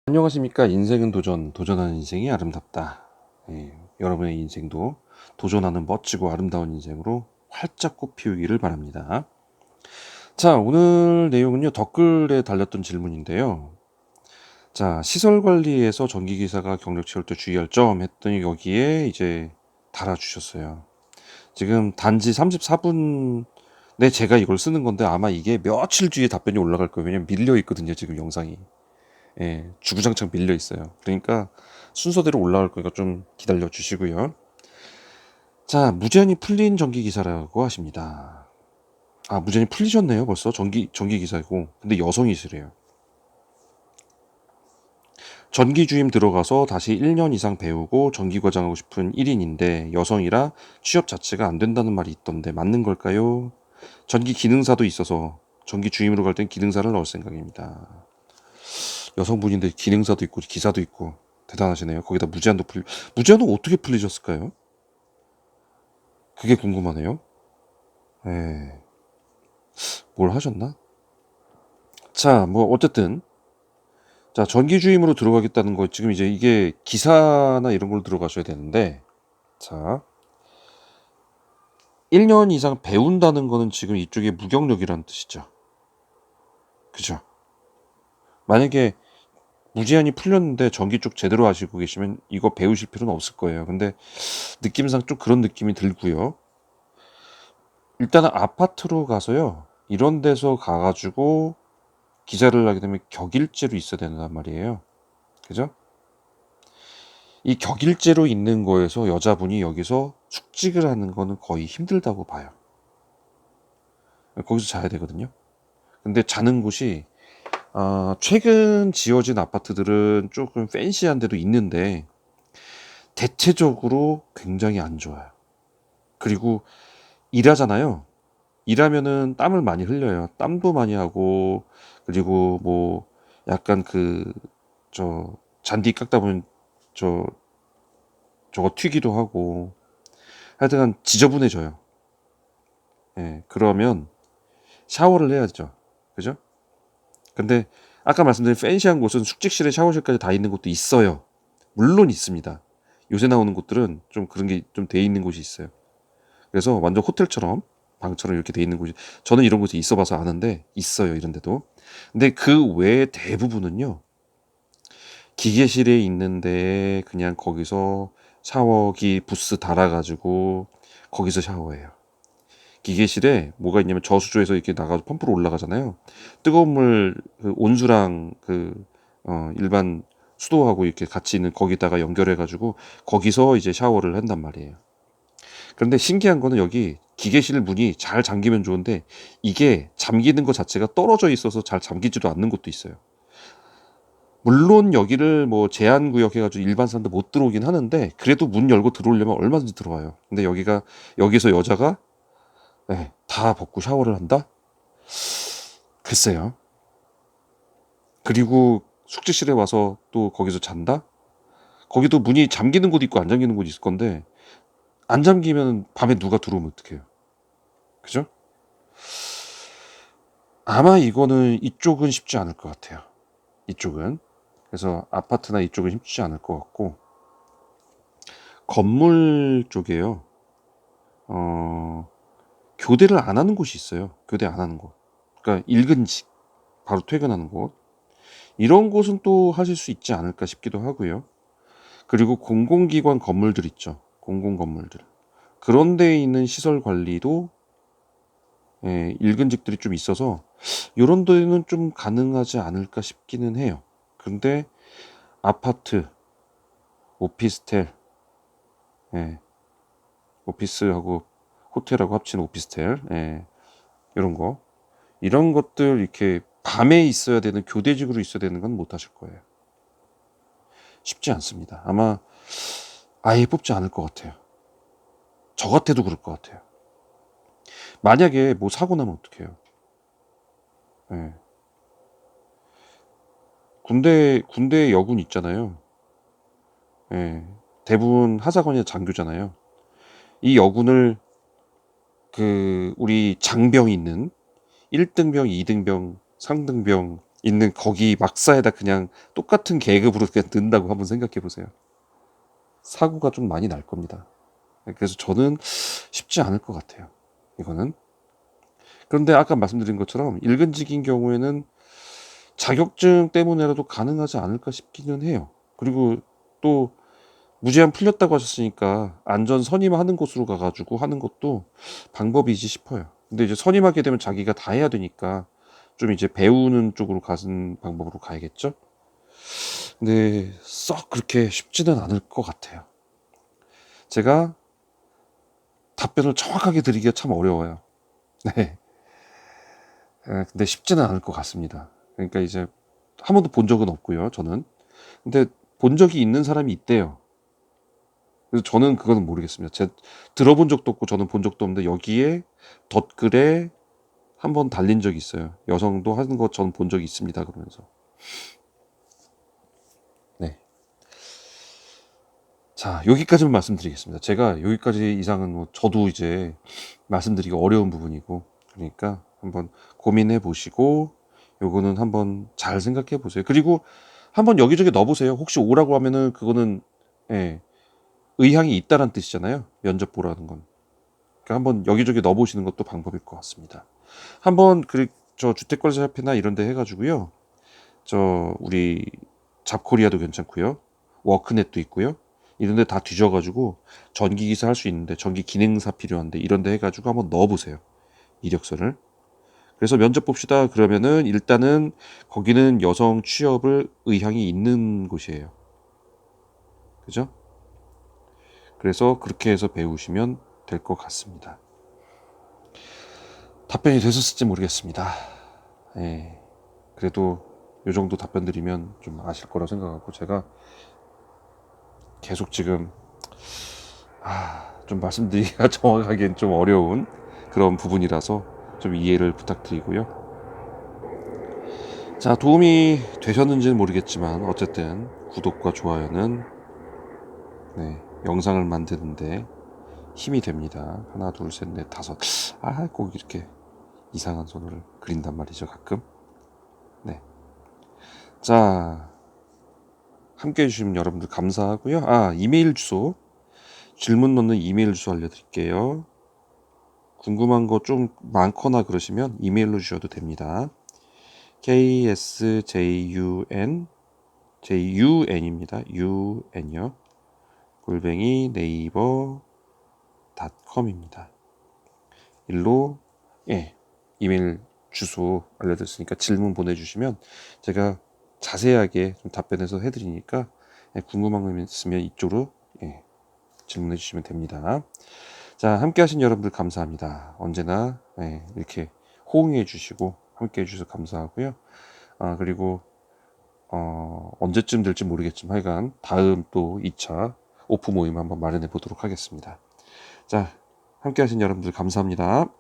안녕하십니까. 인생은 도전, 도전하는 인생이 아름답다. 여러분의 인생도 도전하는 멋지고 아름다운 인생으로 활짝 꽃피우기를 바랍니다. 자, 오늘 내용은요, 댓글에 달렸던 질문인데요. 자, 시설 관리에서 전기기사가 경력 채울 때 주의할 점 했더니 여기에 이제 달아주셨어요. 지금 단지 34분 내 제가 이걸 쓰는 건데 아마 이게 며칠 뒤에 답변이 올라갈 거예요. 왜냐면 밀려 있거든요, 지금 영상이. 주구장창 밀려 있어요. 그러니까 순서대로 올라올 거니까 좀 기다려 주시고요. 자, 무제한이 풀린 전기 기사라고 하십니다. 아, 무제한이 풀리셨네요. 벌써 전기 기사이고. 근데 여성이시래요. 전기 주임 들어가서 다시 1년 이상 배우고 전기 과장하고 싶은 1인인데 여성이라 취업 자체가 안 된다는 말이 있던데 맞는 걸까요? 전기 기능사도 있어서 전기 주임으로 갈 땐 기능사를 넣을 생각입니다. 여성분인데 기능사도 있고 기사도 있고 대단하시네요. 거기다 무제한도 어떻게 풀리셨을까요? 그게 궁금하네요. 예, 뭘 하셨나? 자, 뭐 어쨌든 자, 전기 주임으로 들어가겠다는 거 지금 이제 이게 기사나 이런 걸 들어가셔야 되는데 자, 1년 이상 배운다는 거는 지금 이쪽에 무경력이라는 뜻이죠. 그죠? 만약에 무제한이 풀렸는데 전기 쪽 제대로 하시고 계시면 이거 배우실 필요는 없을 거예요. 근데 느낌상 좀 그런 느낌이 들고요. 일단은 아파트로 가서요. 이런 데서 가가지고 기자를 하게 되면 격일제로 있어야 된단 말이에요. 그죠? 이 격일제로 있는 거에서 여자분이 여기서 숙직을 하는 거는 거의 힘들다고 봐요. 거기서 자야 되거든요. 근데 자는 곳이 최근 지어진 아파트들은 조금 팬시한 데도 있는데 대체적으로 굉장히 안 좋아요. 그리고 일하잖아요. 일하면은 땀을 많이 흘려요. 땀도 많이 하고 그리고 뭐 약간 저 잔디 깎다 보면 저 저거 튀기도 하고 하여튼간 지저분해져요. 그러면 샤워를 해야죠. 그죠? 근데 아까 말씀드린 팬시한 곳은 숙직실에 샤워실까지 다 있는 곳도 있어요. 물론 있습니다. 요새 나오는 곳들은 좀 그런 게 좀 돼 있는 곳이 있어요. 그래서 완전 호텔처럼 방처럼 이렇게 돼 있는 곳이 저는 이런 곳에 있어 봐서 아는데 있어요. 이런 데도. 근데 그 외에 대부분은요. 기계실에 있는데 그냥 거기서 샤워기 부스 달아가지고 거기서 샤워해요. 기계실에 뭐가 있냐면 저수조에서 이렇게 나가서 펌프로 올라가잖아요. 뜨거운 물 온수랑 일반 수도하고 이렇게 같이 있는 거기다가 연결해가지고 거기서 이제 샤워를 한단 말이에요. 그런데 신기한 거는 여기 기계실 문이 잘 잠기면 좋은데 이게 잠기는 것 자체가 떨어져 있어서 잘 잠기지도 않는 곳도 있어요. 물론 여기를 뭐 제한 구역 해가지고 일반 사람들 못 들어오긴 하는데 그래도 문 열고 들어오려면 얼마든지 들어와요. 근데 여기서 여자가 다 벗고 샤워를 한다? 글쎄요. 그리고 숙직실에 와서 또 거기서 잔다? 거기도 문이 잠기는 곳 있고 안 잠기는 곳 있을 건데 안 잠기면 밤에 누가 들어오면 어떡해요? 그죠? 아마 이거는 이쪽은 쉽지 않을 것 같아요. 이쪽은. 그래서 아파트나 이쪽은 쉽지 않을 것 같고 건물 쪽에요. 어, 교대를 안 하는 곳이 있어요. 교대 안 하는 곳. 그러니까 일근직 바로 퇴근하는 곳. 이런 곳은 또 하실 수 있지 않을까 싶기도 하고요. 그리고 공공기관 건물들 있죠. 공공 건물들. 그런 데에 있는 시설 관리도 일근직들이 좀 있어서 이런 데는 좀 가능하지 않을까 싶기는 해요. 근데 아파트, 오피스텔, 예, 오피스하고 호텔하고 합친 오피스텔, 이런 것들 이렇게 밤에 있어야 되는 교대직으로 있어야 되는 건 못 하실 거예요. 쉽지 않습니다. 아마 아예 뽑지 않을 것 같아요. 저 같아도 그럴 것 같아요. 만약에 뭐 사고 나면 어떡해요? 예. 군대 여군 있잖아요. 예. 대부분 하사관이나 장교잖아요. 이 여군을 우리 장병이 있는 1등병, 2등병, 3등병 있는 거기 막사에다 그냥 똑같은 계급으로 그냥 넣는다고 한번 생각해 보세요. 사고가 좀 많이 날 겁니다. 그래서 저는 쉽지 않을 것 같아요. 이거는. 그런데 아까 말씀드린 것처럼 일근직인 경우에는 자격증 때문에라도 가능하지 않을까 싶기는 해요. 그리고 또 무제한 풀렸다고 하셨으니까 안전 선임하는 곳으로 가가지고 하는 것도 방법이지 싶어요. 근데 이제 선임하게 되면 자기가 다 해야 되니까 좀 이제 배우는 쪽으로 가는 방법으로 가야겠죠? 근데 썩 그렇게 쉽지는 않을 것 같아요. 제가 답변을 정확하게 드리기가 참 어려워요. 네. 근데 쉽지는 않을 것 같습니다. 그러니까 이제 한 번도 본 적은 없고요, 저는. 근데 본 적이 있는 사람이 있대요. 그래서 저는 그거는 모르겠습니다. 들어본 적도 없고 저는 본 적도 없는데 여기에 덧글에 한번 달린 적이 있어요. 여성도 하는 거 저는 본 적이 있습니다. 그러면서. 네. 자, 여기까지만 말씀드리겠습니다. 제가 여기까지 이상은 뭐 저도 이제 말씀드리기 어려운 부분이고, 그러니까 한번 고민해 보시고 요거는 한번 잘 생각해 보세요. 그리고 한번 여기저기 넣어 보세요. 혹시 오라고 하면은 그거는 예, 의향이 있다란 뜻이잖아요. 면접 보라는 건. 그러니까 한번 여기저기 넣어 보시는 것도 방법일 것 같습니다. 한번 저 주택관리사협회나 이런 데 해가지고요. 저 우리 잡코리아도 괜찮고요. 워크넷도 있고요. 이런 데 다 뒤져가지고 전기기사 할 수 있는데 전기 기능사 필요한데 이런 데 해가지고 한번 넣어보세요. 이력서를. 그래서 면접 봅시다. 그러면은 일단은 거기는 여성 취업을 의향이 있는 곳이에요. 그죠? 그래서 그렇게 해서 배우시면 될 것 같습니다. 답변이 되셨을지 모르겠습니다. 예. 그래도 요 정도 답변 드리면 좀 아실 거라 생각하고 제가 계속 지금 좀 말씀드리기가 정확하기엔 좀 어려운 그런 부분이라서 좀 이해를 부탁드리고요. 자, 도움이 되셨는지는 모르겠지만 어쨌든 구독과 좋아요는 네, 영상을 만드는데 힘이 됩니다. 하나, 둘, 셋, 넷, 다섯. 꼭 이렇게 이상한 손을 그린단 말이죠, 가끔. 네. 자, 함께 해주신 여러분들 감사하고요. 이메일 주소. 질문 넣는 이메일 주소 알려드릴게요. 궁금한 거 좀 많거나 그러시면 이메일로 주셔도 됩니다. jun입니다. un요. 골뱅이 네이버.com입니다. 일로 이메일 주소 알려드렸으니까 질문 보내주시면 제가 자세하게 좀 답변해서 해드리니까 궁금한 거 있으면 이쪽으로 질문해 주시면 됩니다. 자, 함께 하신 여러분들 감사합니다. 언제나 이렇게 호응해 주시고 함께 해 주셔서 감사하고요. 그리고 언제쯤 될지 모르겠지만 하여간 다음 또 2차 오프 모임 한번 마련해 보도록 하겠습니다. 자, 함께 하신 여러분들 감사합니다.